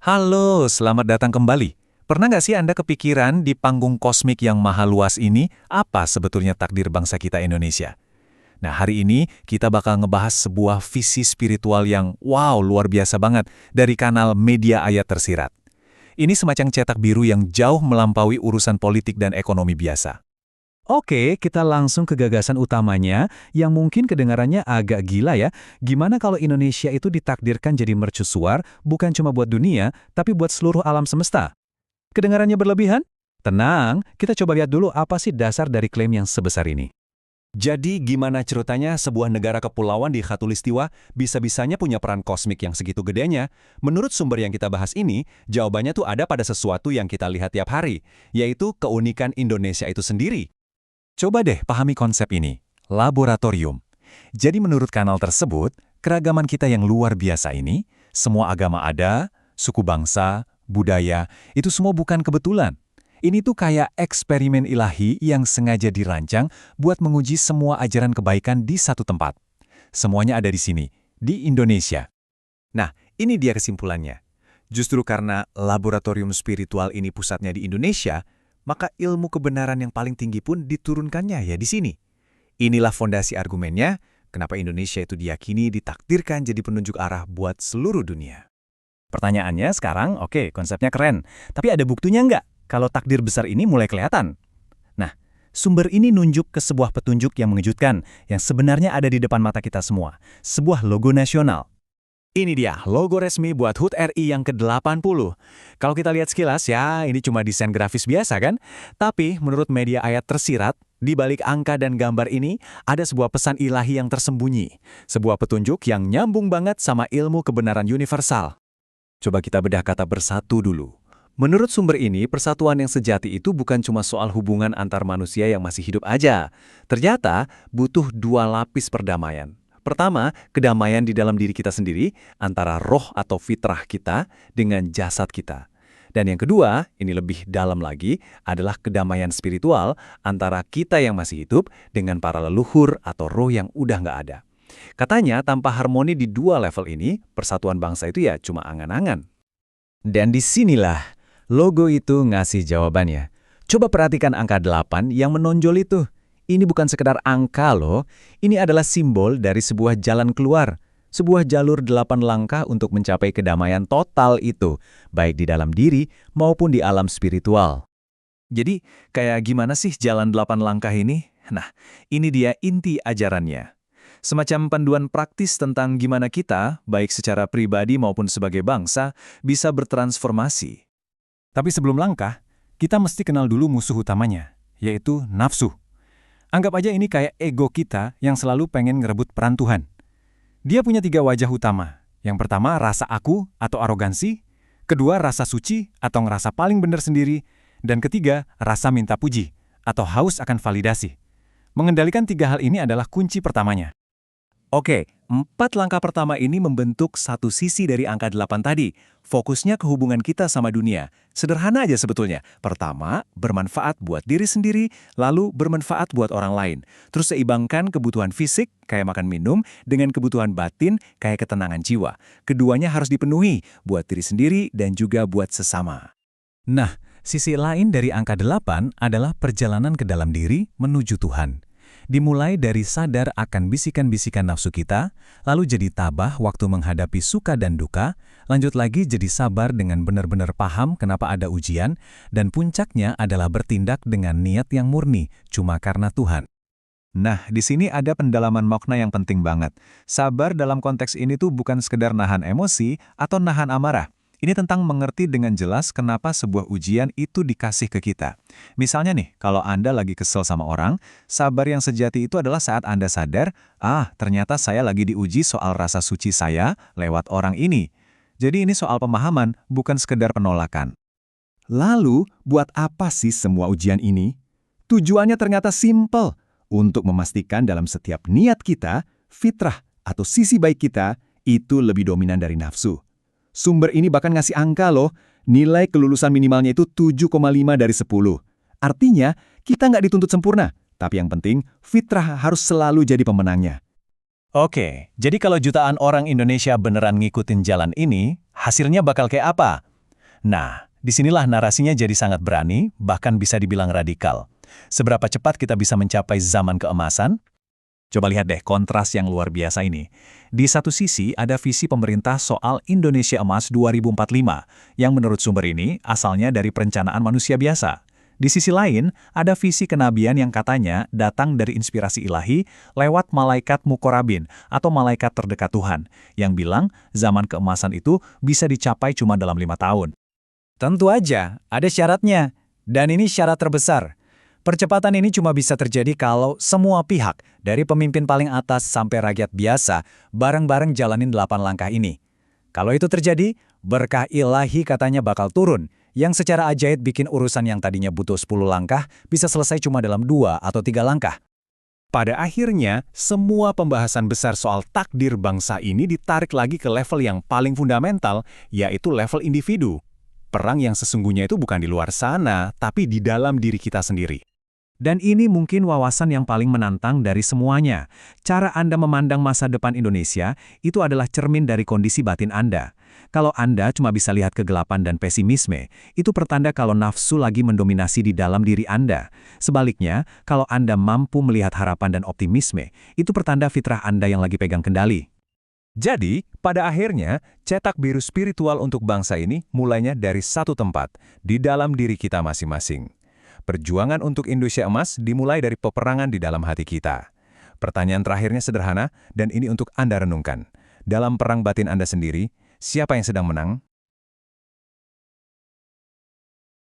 Halo, selamat datang kembali. Pernah nggak sih Anda kepikiran di panggung kosmik yang maha luas ini, apa sebetulnya takdir bangsa kita Indonesia? Nah, hari ini kita bakal ngebahas sebuah visi spiritual yang wow, luar biasa banget dari kanal Media Ayat Tersirat. Ini semacam cetak biru yang jauh melampaui urusan politik dan ekonomi biasa. Oke, kita langsung ke gagasan utamanya yang mungkin kedengarannya agak gila ya. Gimana kalau Indonesia itu ditakdirkan jadi mercusuar bukan cuma buat dunia, tapi buat seluruh alam semesta? Kedengarannya berlebihan? Tenang, kita coba lihat dulu apa sih dasar dari klaim yang sebesar ini. Jadi gimana ceritanya sebuah negara kepulauan di Khatulistiwa bisa-bisanya punya peran kosmik yang segitu gedenya? Menurut sumber yang kita bahas ini, jawabannya tuh ada pada sesuatu yang kita lihat tiap hari, yaitu keunikan Indonesia itu sendiri. Coba deh pahami konsep ini, laboratorium. Jadi menurut kanal tersebut, keragaman kita yang luar biasa ini, semua agama ada, suku bangsa, budaya, itu semua bukan kebetulan. Ini tuh kayak eksperimen ilahi yang sengaja dirancang buat menguji semua ajaran kebaikan di satu tempat. Semuanya ada di sini, di Indonesia. Nah, ini dia kesimpulannya. Justru karena laboratorium spiritual ini pusatnya di Indonesia, maka ilmu kebenaran yang paling tinggi pun diturunkannya ya di sini. Inilah fondasi argumennya, kenapa Indonesia itu diyakini ditakdirkan jadi penunjuk arah buat seluruh dunia. Pertanyaannya sekarang, oke, konsepnya keren. Tapi ada buktinya nggak kalau takdir besar ini mulai kelihatan? Nah, sumber ini nunjuk ke sebuah petunjuk yang mengejutkan, yang sebenarnya ada di depan mata kita semua. Sebuah logo nasional. Ini dia, logo resmi buat HUT RI yang ke-80. Kalau kita lihat sekilas, ya ini cuma desain grafis biasa kan? Tapi menurut Media Ayat Tersirat, di balik angka dan gambar ini, ada sebuah pesan ilahi yang tersembunyi. Sebuah petunjuk yang nyambung banget sama ilmu kebenaran universal. Coba kita bedah kata bersatu dulu. Menurut sumber ini, persatuan yang sejati itu bukan cuma soal hubungan antar manusia yang masih hidup aja. Ternyata, butuh dua lapis perdamaian. Pertama, kedamaian di dalam diri kita sendiri, antara roh atau fitrah kita dengan jasad kita. Dan yang kedua, ini lebih dalam lagi, adalah kedamaian spiritual antara kita yang masih hidup dengan para leluhur atau roh yang udah nggak ada. Katanya, tanpa harmoni di dua level ini, persatuan bangsa itu ya cuma angan-angan. Dan disinilah logo itu ngasih jawabannya. Coba perhatikan angka 8 yang menonjol itu. Ini bukan sekedar angka loh, ini adalah simbol dari sebuah jalan keluar. Sebuah jalur 8 langkah untuk mencapai kedamaian total itu, baik di dalam diri maupun di alam spiritual. Jadi, kayak gimana sih jalan 8 langkah ini? Nah, ini dia inti ajarannya. Semacam panduan praktis tentang gimana kita, baik secara pribadi maupun sebagai bangsa, bisa bertransformasi. Tapi sebelum langkah, kita mesti kenal dulu musuh utamanya, yaitu nafsu. Anggap aja ini kayak ego kita yang selalu pengen ngerebut peran Tuhan. Dia punya 3 wajah utama. Yang pertama, rasa aku atau arogansi. Kedua, rasa suci atau ngerasa paling benar sendiri. Dan ketiga, rasa minta puji atau haus akan validasi. Mengendalikan 3 hal ini adalah kunci pertamanya. Oke, 4 langkah pertama ini membentuk satu sisi dari angka 8 tadi. Fokusnya ke hubungan kita sama dunia. Sederhana aja sebetulnya. Pertama, bermanfaat buat diri sendiri, lalu bermanfaat buat orang lain. Terus seimbangkan kebutuhan fisik, kayak makan minum, dengan kebutuhan batin, kayak ketenangan jiwa. Keduanya harus dipenuhi, buat diri sendiri dan juga buat sesama. Nah, sisi lain dari angka 8 adalah perjalanan ke dalam diri menuju Tuhan. Dimulai dari sadar akan bisikan-bisikan nafsu kita, lalu jadi tabah waktu menghadapi suka dan duka, lanjut lagi jadi sabar dengan benar-benar paham kenapa ada ujian, dan puncaknya adalah bertindak dengan niat yang murni, cuma karena Tuhan. Nah, di sini ada pendalaman makna yang penting banget. Sabar dalam konteks ini tuh bukan sekedar nahan emosi atau nahan amarah. Ini tentang mengerti dengan jelas kenapa sebuah ujian itu dikasih ke kita. Misalnya nih, kalau Anda lagi kesel sama orang, sabar yang sejati itu adalah saat Anda sadar, ternyata saya lagi diuji soal rasa suci saya lewat orang ini. Jadi ini soal pemahaman, bukan sekedar penolakan. Lalu, buat apa sih semua ujian ini? Tujuannya ternyata simpel, untuk memastikan dalam setiap niat kita, fitrah atau sisi baik kita, itu lebih dominan dari nafsu. Sumber ini bahkan ngasih angka loh, nilai kelulusan minimalnya itu 7,5 dari 10. Artinya, kita nggak dituntut sempurna, tapi yang penting, fitrah harus selalu jadi pemenangnya. Oke, jadi kalau jutaan orang Indonesia beneran ngikutin jalan ini, hasilnya bakal kayak apa? Nah, disinilah narasinya jadi sangat berani, bahkan bisa dibilang radikal. Seberapa cepat kita bisa mencapai zaman keemasan? Coba lihat deh kontras yang luar biasa ini. Di satu sisi ada visi pemerintah soal Indonesia Emas 2045, yang menurut sumber ini asalnya dari perencanaan manusia biasa. Di sisi lain, ada visi kenabian yang katanya datang dari inspirasi ilahi lewat malaikat Mukorabin atau malaikat terdekat Tuhan, yang bilang zaman keemasan itu bisa dicapai cuma dalam 5 tahun. Tentu aja, ada syaratnya. Dan ini syarat terbesar. Percepatan ini cuma bisa terjadi kalau semua pihak, dari pemimpin paling atas sampai rakyat biasa, bareng-bareng jalanin 8 langkah ini. Kalau itu terjadi, berkah ilahi katanya bakal turun, yang secara ajaib bikin urusan yang tadinya butuh 10 langkah bisa selesai cuma dalam 2 atau 3 langkah. Pada akhirnya, semua pembahasan besar soal takdir bangsa ini ditarik lagi ke level yang paling fundamental, yaitu level individu. Perang yang sesungguhnya itu bukan di luar sana, tapi di dalam diri kita sendiri. Dan ini mungkin wawasan yang paling menantang dari semuanya. Cara Anda memandang masa depan Indonesia itu adalah cermin dari kondisi batin Anda. Kalau Anda cuma bisa lihat kegelapan dan pesimisme, itu pertanda kalau nafsu lagi mendominasi di dalam diri Anda. Sebaliknya, kalau Anda mampu melihat harapan dan optimisme, itu pertanda fitrah Anda yang lagi pegang kendali. Jadi, pada akhirnya, cetak biru spiritual untuk bangsa ini mulainya dari satu tempat, di dalam diri kita masing-masing. Perjuangan untuk Indonesia Emas dimulai dari peperangan di dalam hati kita. Pertanyaan terakhirnya sederhana, dan ini untuk Anda renungkan. Dalam perang batin Anda sendiri, siapa yang sedang menang?